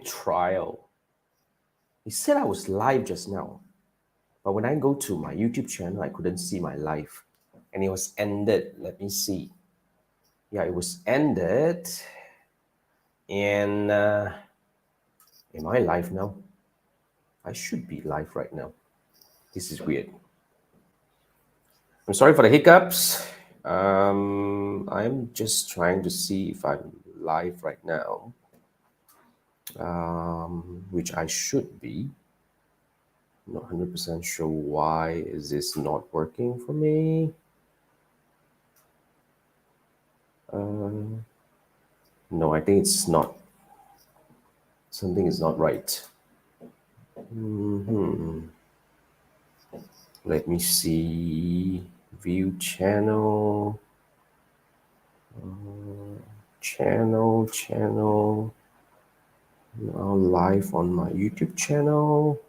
trial. It said I was live just now, but when I go to my YouTube channel, I couldn't see my live, and it was ended. Let me see. Yeah, it was ended, and am I live now? I should be live right now. This is weird. I'm sorry for the hiccups. I'm just trying to see if I'm live right now, which I should be. Not 100% sure why is this not working for me. No, I think it's not. Something is not right. Let me see. View channel. Channel. Now live on my YouTube channel.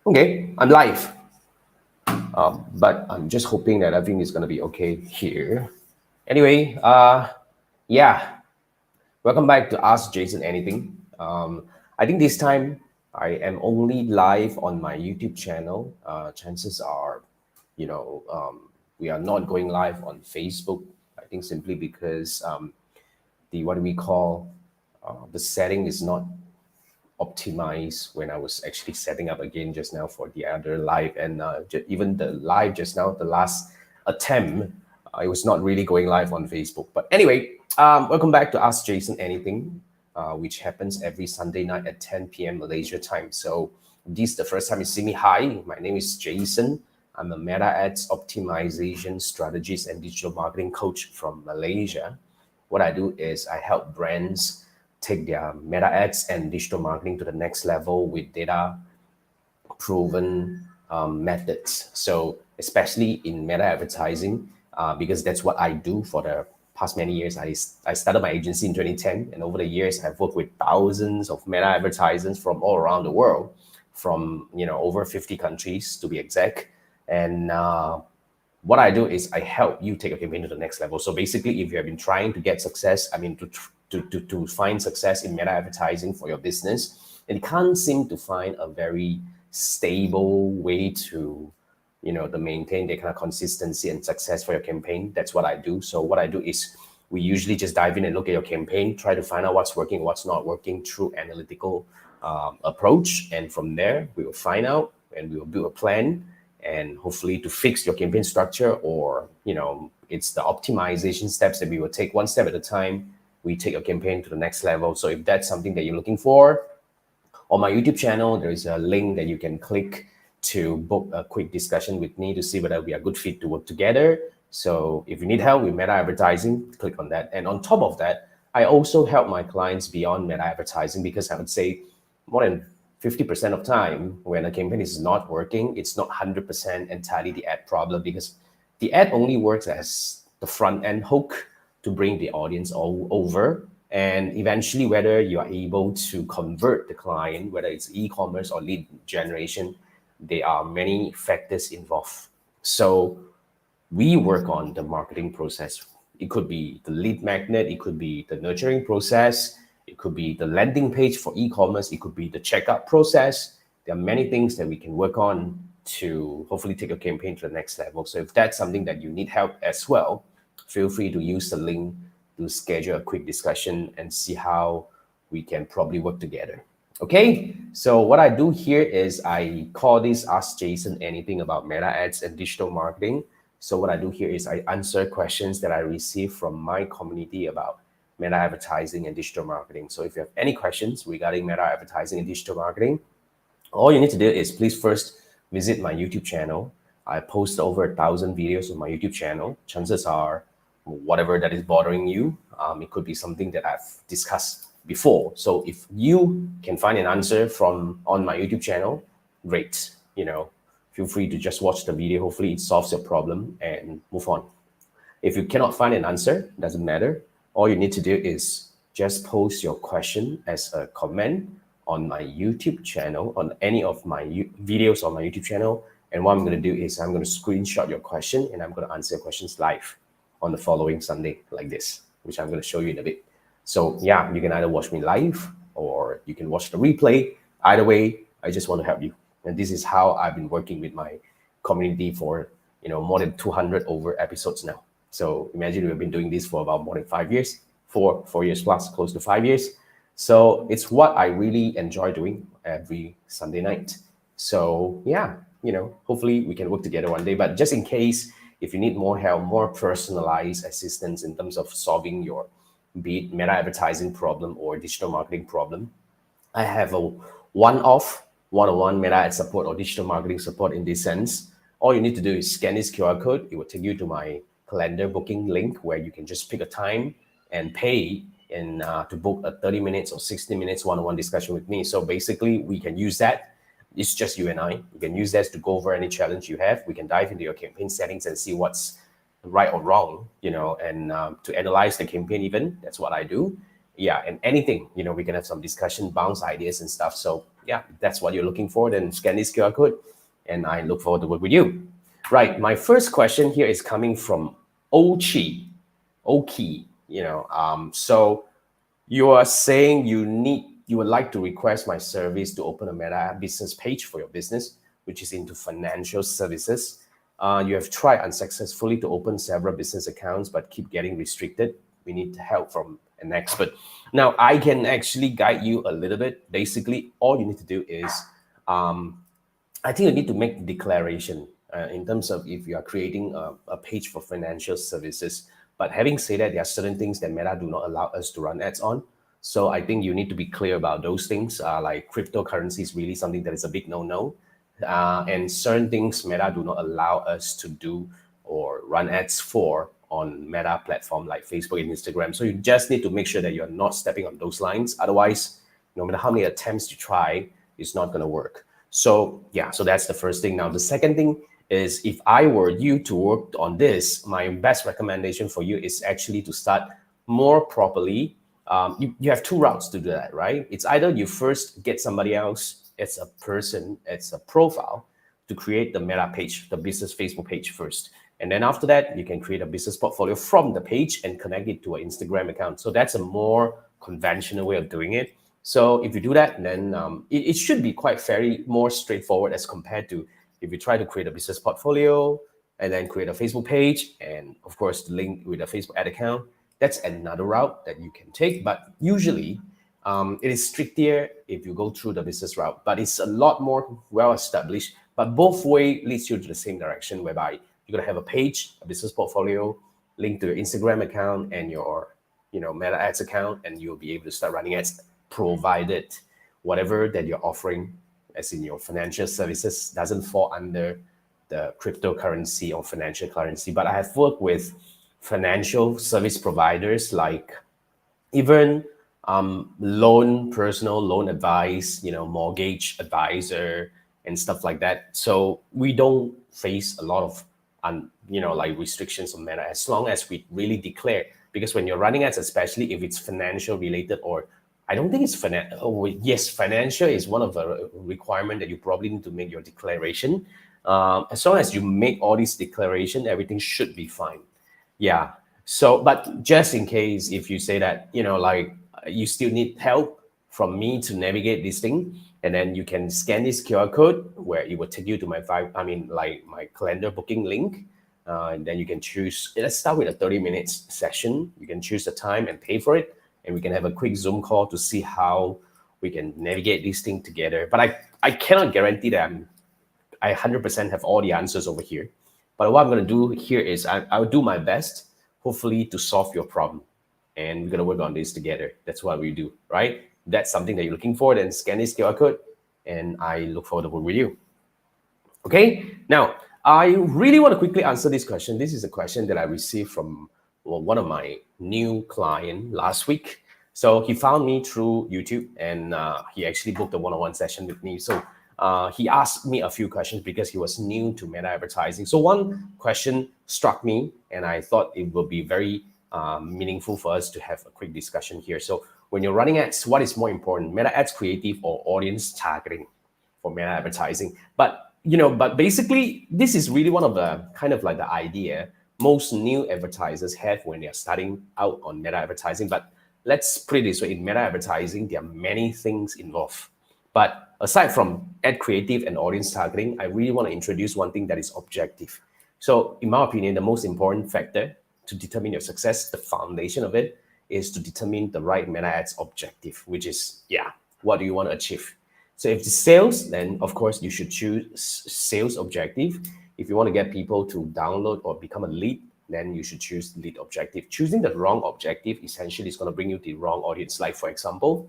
Okay, I'm live. But I'm just hoping that everything is going to be okay here. Anyway, yeah. Welcome back to Ask Jason Anything. I think this time I am only live on my YouTube channel. Chances are, we are not going live on Facebook. I think simply because what do we call, the setting is not optimized when I was actually setting up again just now for the other live, and even the live just now, the last attempt, it was not really going live on Facebook. But anyway, welcome back to Ask Jason Anything, which happens every Sunday night at 10 p.m. Malaysia time. So if this is the first time you see me, hi, my name is Jason. I'm a Meta Ads optimization strategist and digital marketing coach from Malaysia. What I do is I help brands take their Meta Ads and digital marketing to the next level with data proven methods. So especially in meta advertising, because that's what I do for the past many years. I started my agency in 2010, and over the years, I've worked with thousands of meta advertisers from all around the world, from over 50 countries to be exact. And what I do is I help you take a campaign to the next level. So basically, if you have been trying to get success, to find success in meta advertising for your business, and you can't seem to find a very stable way to maintain that kind of consistency and success for your campaign, that's what I do. So what I do is we usually just dive in and look at your campaign, try to find out what's working, what's not working through analytical approach, and from there we will find out and we will build a plan, and hopefully to fix your campaign structure, or it's the optimization steps that we will take one step at a time. We take your campaign to the next level. So if that's something that you're looking for, on my YouTube channel, there is a link that you can click to book a quick discussion with me to see whether we are a good fit to work together. So if you need help with meta advertising, click on that. And on top of that, I also help my clients beyond meta advertising, because I would say more than 50% of time when a campaign is not working, it's not 100% entirely the ad problem, because the ad only works as the front end hook to bring the audience all over. And eventually, whether you are able to convert the client, whether it's e-commerce or lead generation, there are many factors involved. So we work on the marketing process. It could be the lead magnet, it could be the nurturing process, it could be the landing page for e-commerce, it could be the checkout process. There are many things that we can work on to hopefully take your campaign to the next level. So if that's something that you need help as well, feel free to use the link to schedule a quick discussion and see how we can probably work together. Okay, so what I do here is I call this Ask Jason Anything about meta ads and digital marketing. So what I do here is I answer questions that I receive from my community about meta advertising and digital marketing. So if you have any questions regarding meta advertising and digital marketing, all you need to do is please first visit my YouTube channel. I post over 1,000 videos on my YouTube channel. Chances are whatever that is bothering you, it could be something that I've discussed before. So if you can find an answer on my YouTube channel, great. Feel free to just watch the video. Hopefully it solves your problem and move on. If you cannot find an answer, doesn't matter. All you need to do is just post your question as a comment on my YouTube channel, on any of my videos on my YouTube channel. And what I'm going to do is I'm going to screenshot your question and I'm going to answer your questions live on the following Sunday like this. which I'm going to show you in a bit. So yeah, you can either watch me live or you can watch the replay. Either way, I just want to help you. And this is how I've been working with my community for more than 200 over episodes now. So imagine we've been doing this for about more than 5 years, 4 years plus, close to 5 years. So it's what I really enjoy doing every Sunday night. So yeah, hopefully we can work together one day. But just in case, if you need more help, more personalized assistance in terms of solving your be it meta advertising problem or digital marketing problem, I have a one-off, one-on-one meta ad support or digital marketing support in this sense. All you need to do is scan this QR code. It will take you to my calendar booking link where you can just pick a time and pay and to book a 30 minutes or 60 minutes one-on-one discussion with me. So basically, we can use that. It's just you and I. You can use that to go over any challenge you have. We can dive into your campaign settings and see what's right or wrong, and to analyze the campaign even. That's what I do. Yeah, and anything, we can have some discussion, bounce ideas and stuff. So yeah, that's what you're looking for. Then scan this QR code and I look forward to work with you. Right, my first question here is coming from Ochi. Oki, so you are saying you would like to request my service to open a meta business page for your business, which is into financial services. You have tried unsuccessfully to open several business accounts, but keep getting restricted. We need help from an expert. Now, I can actually guide you a little bit. Basically, all you need to do is, I think you need to make the declaration in terms of if you are creating a page for financial services. But having said that, there are certain things that Meta do not allow us to run ads on. So I think you need to be clear about those things. Like cryptocurrency is really something that is a big no-no. And certain things Meta do not allow us to do or run ads for on Meta platform like Facebook and Instagram. So you just need to make sure that you're not stepping on those lines. Otherwise, no matter how many attempts you try, it's not going to work. So yeah, so that's the first thing. Now, the second thing is if I were you to work on this, my best recommendation for you is actually to start more properly. You have two routes to do that, right? It's either you first get somebody else as a person, as a profile, to create the meta page, the business Facebook page first. And then after that, you can create a business portfolio from the page and connect it to an Instagram account. So that's a more conventional way of doing it. So if you do that, then it should be quite fairly more straightforward as compared to if you try to create a business portfolio and then create a Facebook page and of course link with a Facebook ad account. That's another route that you can take. But usually it is stricter if you go through the business route, but it's a lot more well established. But both way leads you to the same direction, whereby you're gonna have a page, a business portfolio, linked to your Instagram account and your Meta Ads account, and you'll be able to start running ads, provided whatever that you're offering, as in your financial services, doesn't fall under the cryptocurrency or financial currency. But I have worked with financial service providers like even personal loan advice, mortgage advisor and stuff like that. So we don't face a lot of like restrictions on Meta as long as we really declare. Because when you're running ads, especially if it's financial related, or I don't think it's financial. Oh, yes, financial is one of the requirement that you probably need to make your declaration. As long as you make all these declaration, everything should be fine. Yeah. So, but just in case, if you say that, like you still need help from me to navigate this thing, and then you can scan this QR code where it will take you to my my calendar booking link. And then you can choose, let's start with a 30 minutes session. You can choose the time and pay for it. And we can have a quick Zoom call to see how we can navigate this thing together. But I cannot guarantee that I 100% have all the answers over here. But what I'm going to do here is I'll do my best, hopefully, to solve your problem. And we're going to work on this together. That's what we do, right? That's something that you're looking for, then scan this QR code. And I look forward to working with you. Okay, now, I really want to quickly answer this question. This is a question that I received from one of my new client last week. So he found me through YouTube and he actually booked a one-on-one session with me. So he asked me a few questions because he was new to meta advertising. So one question struck me and I thought it would be very meaningful for us to have a quick discussion here. So when you're running ads, what is more important, meta ads creative or audience targeting for meta advertising? But basically, this is really one of the kind of like the idea most new advertisers have when they're starting out on meta advertising. But let's put it this way, in meta advertising, there are many things involved. But aside from ad creative and audience targeting, I really want to introduce one thing that is objective. So in my opinion, the most important factor to determine your success, the foundation of it, is to determine the right meta ads objective, which is, what do you want to achieve? So if it's sales, then of course you should choose sales objective. If you want to get people to download or become a lead, then you should choose lead objective. Choosing the wrong objective essentially is going to bring you the wrong audience. Like for example,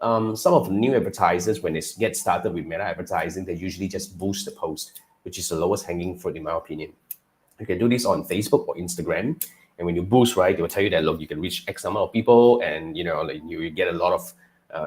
some of the new advertisers, when they get started with meta advertising, they usually just boost the post, which is the lowest hanging fruit in my opinion. You can do this on Facebook or Instagram. And when you boost, right, they will tell you that, look, you can reach X number of people and, like, you get a lot of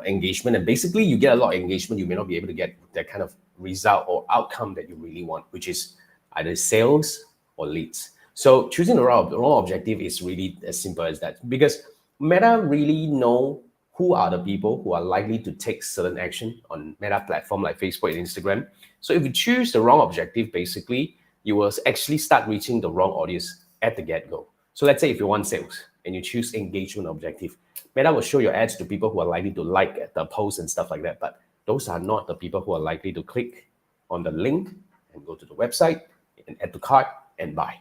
engagement. And basically, you get a lot of engagement. You may not be able to get that kind of result or outcome that you really want, which is either sales or leads. So choosing the wrong objective is really as simple as that, because Meta really know who are the people who are likely to take certain action on Meta platform like Facebook and Instagram. So if you choose the wrong objective, basically, you will actually start reaching the wrong audience at the get-go. So let's say if you want sales and you choose engagement objective, Meta will show your ads to people who are likely to like the post and stuff like that. But those are not the people who are likely to click on the link and go to the website and add to cart and buy.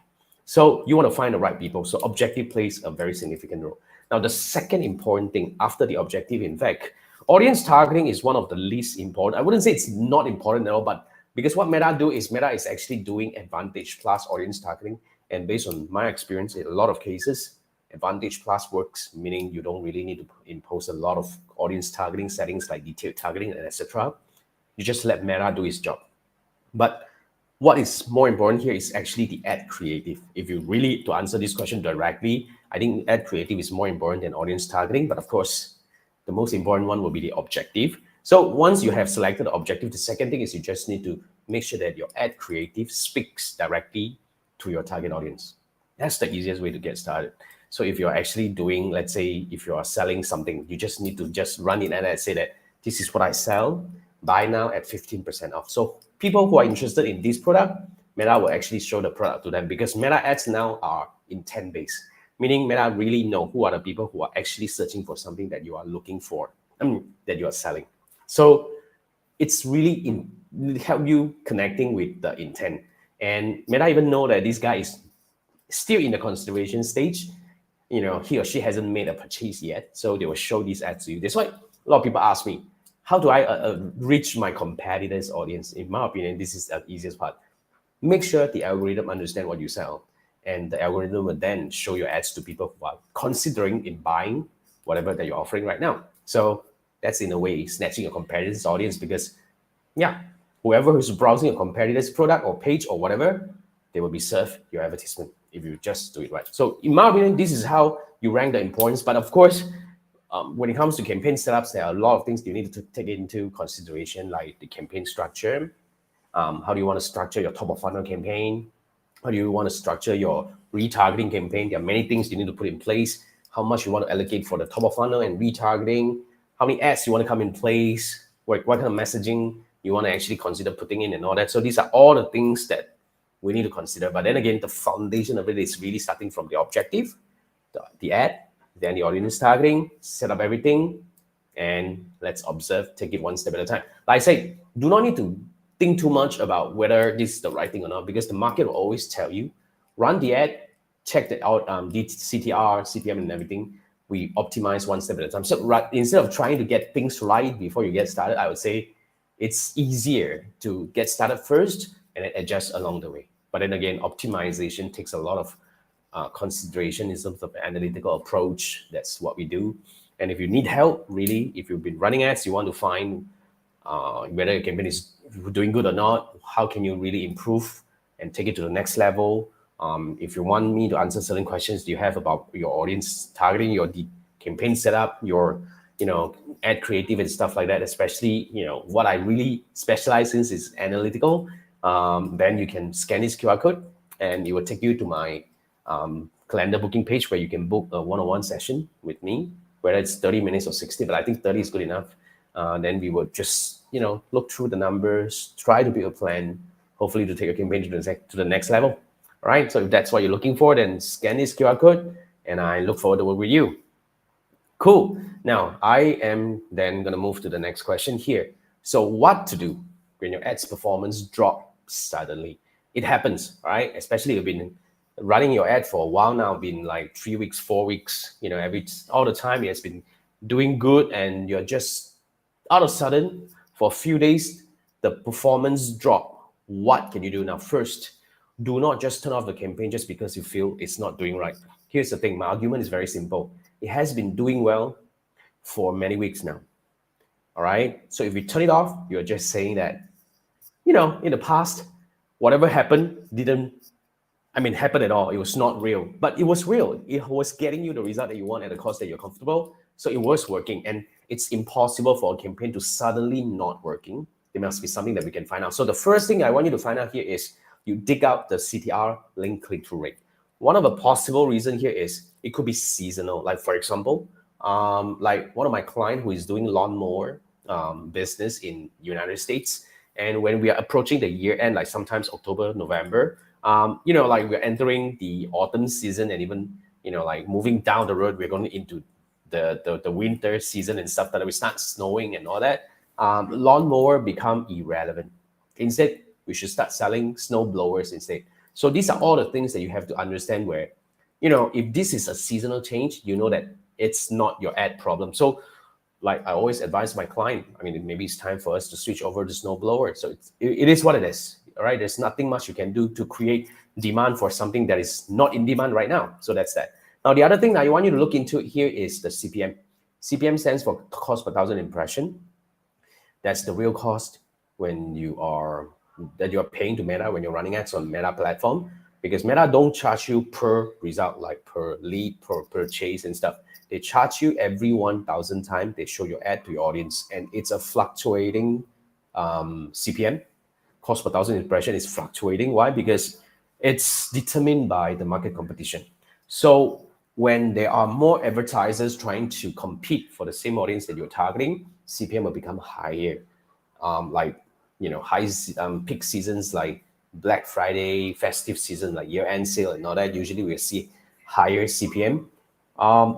So you want to find the right people. So objective plays a very significant role. Now, the second important thing after the objective, in fact, audience targeting is one of the least important. I wouldn't say it's not important at all, but because what Meta is actually doing Advantage Plus audience targeting. And based on my experience, in a lot of cases, Advantage Plus works, meaning you don't really need to impose a lot of audience targeting settings like detailed targeting and etc. You just let Meta do its job. But what is more important here is actually the ad creative. If you really, to answer this question directly, I think ad creative is more important than audience targeting. But of course, the most important one will be the objective. So once you have selected the objective, the second thing is you just need to make sure that your ad creative speaks directly to your target audience. That's the easiest way to get started. So if you're actually doing, let's say, if you are selling something, you just need to just run it and say that this is what I sell, buy now at 15% off. So people who are interested in this product, Meta will actually show the product to them, because Meta ads now are intent-based, meaning Meta really know who are the people who are actually searching for something that you are looking for, that you are selling. So it's really help you connecting with the intent. And Meta even know that this guy is still in the consideration stage. He or she hasn't made a purchase yet. So they will show these ads to you. That's why a lot of people ask me, how do I reach my competitors' audience? In my opinion, this is the easiest part. Make sure the algorithm understand what you sell. And the algorithm will then show your ads to people who are considering in buying whatever that you're offering right now. So that's in a way snatching your competitor's audience, because whoever who's browsing a competitor's product or page or whatever, they will be served your advertisement if you just do it right. So in my opinion, this is how you rank the importance. But of course, when it comes to campaign setups, there are a lot of things you need to take into consideration, like the campaign structure. How do you want to structure your top of funnel campaign? How do you want to structure your retargeting campaign? There are many things you need to put in place. How much you want to allocate for the top of funnel and retargeting? How many ads you want to come in place? What kind of messaging you want to actually consider putting in and all that. So these are all the things that we need to consider. But then again, the foundation of it is really starting from the objective, the ad, then the audience targeting, set up everything, and let's observe, take it one step at a time. Like I say, do not need to think too much about whether this is the right thing or not, because the market will always tell you, run the ad, check it out, the CTR, CPM, and everything. We optimize one step at a time. So instead of trying to get things right before you get started, I would say it's easier to get started first and then adjust along the way. But then again, optimization takes a lot of consideration in terms of analytical approach. That's what we do. And if you need help, really, if you've been running ads, you want to find whether your campaign is doing good or not, how can you really improve and take it to the next level? If you want me to answer certain questions you have about your audience targeting, your campaign setup, your ad creative and stuff like that, especially what I really specialize in is analytical, then you can scan this QR code and it will take you to my calendar booking page where you can book a one-on-one session with me, whether it's 30 minutes or 60, but I think 30 is good enough. Then we will just look through the numbers, try to build a plan, hopefully to take a campaign to the next level. All right. So if that's what you're looking for, then scan this QR code, and I look forward to work with you. Cool. Now I am then gonna move to the next question here. So what to do when your ads performance drop suddenly? It happens, right? Especially you've been running your ad for a while now, been like 3 weeks, 4 weeks, every all the time it has been doing good, and you're just out of sudden for a few days the performance drop. What can you do now? First, do not just turn off the campaign just because you feel it's not doing right. Here's the thing, my argument is very simple. It has been doing well for many weeks now. All right. So if you turn it off, you're just saying that, in the past, whatever happened didn't, happen at all. It was not real, but it was real. It was getting you the result that you want at the cost that you're comfortable. So it was working, and it's impossible for a campaign to suddenly not working. There must be something that we can find out. So the first thing I want you to find out here is you dig out the CTR, link click-through rate. One of the possible reason here is it could be seasonal. Like for example, like one of my client who is doing lawnmower business in United States, and when we are approaching the year end, like sometimes October, November, like we're entering the autumn season, and even like moving down the road, we're going into the winter season and stuff, that we start snowing and all that. Lawnmower become irrelevant. Instead, we should start selling snow blowers instead. So these are all the things that you have to understand, where if this is a seasonal change, you know that it's not your ad problem. So like I always advise my client, maybe it's time for us to switch over to snowblower. So it is what it is. All right. There's nothing much you can do to create demand for something that is not in demand right now. So that's that. Now, the other thing that I want you to look into here is the CPM. CPM stands for cost per thousand impression. That's the real cost when you're paying to Meta when you're running ads on Meta platform, because Meta don't charge you per result, like per lead, per purchase and stuff. They charge you every 1,000 times they show your ad to your audience, and it's a fluctuating CPM. Cost per thousand impression is fluctuating. Why? Because it's determined by the market competition. So when there are more advertisers trying to compete for the same audience that you're targeting, CPM will become higher. Like high peak seasons like Black Friday, festive season like year-end sale and all that, usually we'll see higher CPM.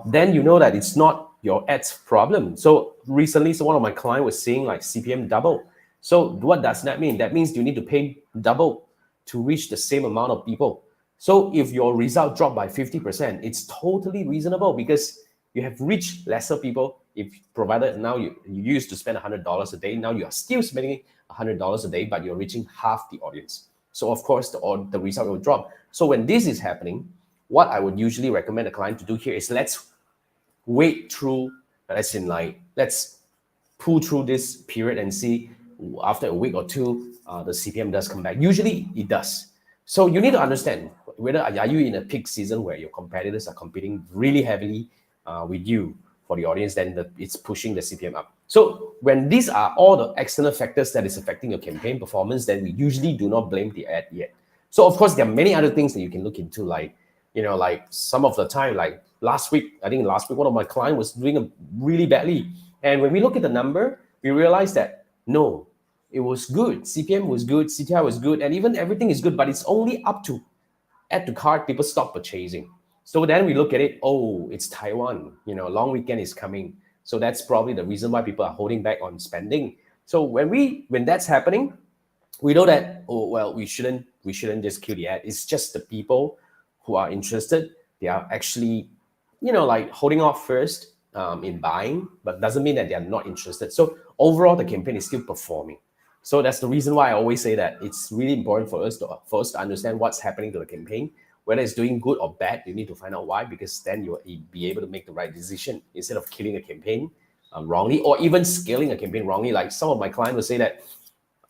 Then you know that it's not your ads problem. So recently, one of my clients was seeing like CPM double. So what does that mean? That means you need to pay double to reach the same amount of people. So if your result dropped by 50%, it's totally reasonable, because you have reached lesser people. If provided now you used to spend $100 a day, now you are still spending $100 a day, but you're reaching half the audience. So of course the result will drop. So when this is happening, what I would usually recommend a client to do here is let's wait through, let's pull through this period and see after a week or two, the CPM does come back. Usually it does. So you need to understand whether are you in a peak season where your competitors are competing really heavily with you for the audience, then it's pushing the CPM up. So when these are all the external factors that is affecting your campaign performance, then we usually do not blame the ad yet. So of course, there are many other things that you can look into, like some of the time, like last week, one of my clients was doing really badly. And when we look at the number, we realize that no, it was good. CPM was good, CTR was good, and even everything is good, but it's only up to add to cart, people stop purchasing. So then we look at it, oh, it's Taiwan, long weekend is coming. So that's probably the reason why people are holding back on spending. So when that's happening, we know that, oh, well, we shouldn't just kill the ad. It's just the people who are interested, they are actually, like holding off first in buying, but doesn't mean that they are not interested. So overall, the campaign is still performing. So that's the reason why I always say that it's really important for us to understand what's happening to the campaign, whether it's doing good or bad. You need to find out why, because then you'll be able to make the right decision instead of killing a campaign wrongly, or even scaling a campaign wrongly. Like some of my clients will say that,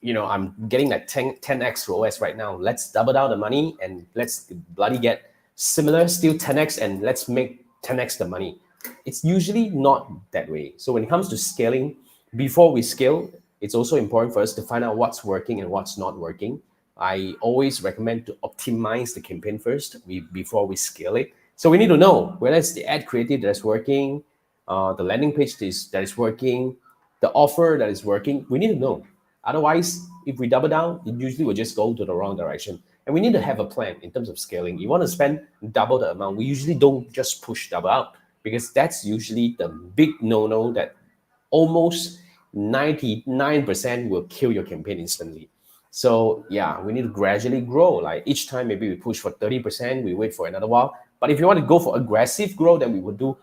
I'm getting like 10x ROAS right now. Let's double down the money and let's bloody get similar, still 10x, and let's make 10x the money. It's usually not that way. So when it comes to scaling, before we scale, it's also important for us to find out what's working and what's not working. I always recommend to optimize the campaign first before we scale it. So we need to know whether it's the ad creative that's working, the landing page that is working, the offer that is working. We need to know. Otherwise, if we double down, it usually will just go to the wrong direction. And we need to have a plan in terms of scaling. You want to spend double the amount. We usually don't just push double out, because that's usually the big no-no that almost 99% will kill your campaign instantly. So yeah, we need to gradually grow. Like each time, maybe we push for 30%, we wait for another while. But if you want to go for aggressive growth, then we would do,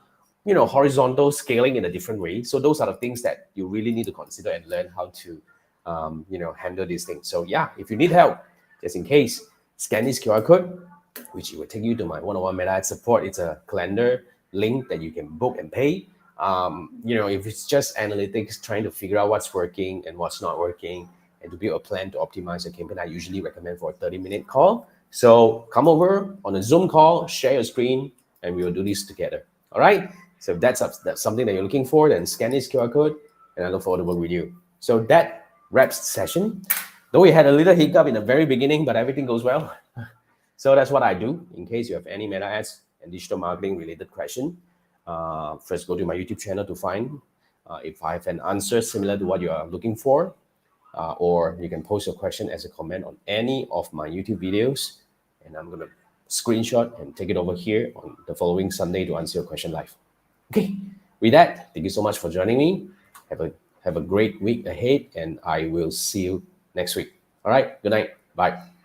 horizontal scaling in a different way. So those are the things that you really need to consider and learn how to, handle these things. So yeah, if you need help, just in case, scan this QR code, which will take you to my one-on-one meta ad support. It's a calendar link that you can book and pay. If it's just analytics, trying to figure out what's working and what's not working, and to build a plan to optimize your campaign, I usually recommend for a 30-minute call. So come over on a Zoom call, share your screen, and we will do this together. All right. So if that's something that you're looking for, then scan this QR code, and I look forward to work with you. So that wraps the session. Though we had a little hiccup in the very beginning, but everything goes well. So that's what I do. In case you have any meta ads and digital marketing related question, first go to my YouTube channel to find if I have an answer similar to what you are looking for, or you can post your question as a comment on any of my YouTube videos, and I'm gonna screenshot and take it over here on the following Sunday to answer your question live. Okay, with that, thank you so much for joining me. Have a great week ahead, and I will see you next week. All right, good night. Bye.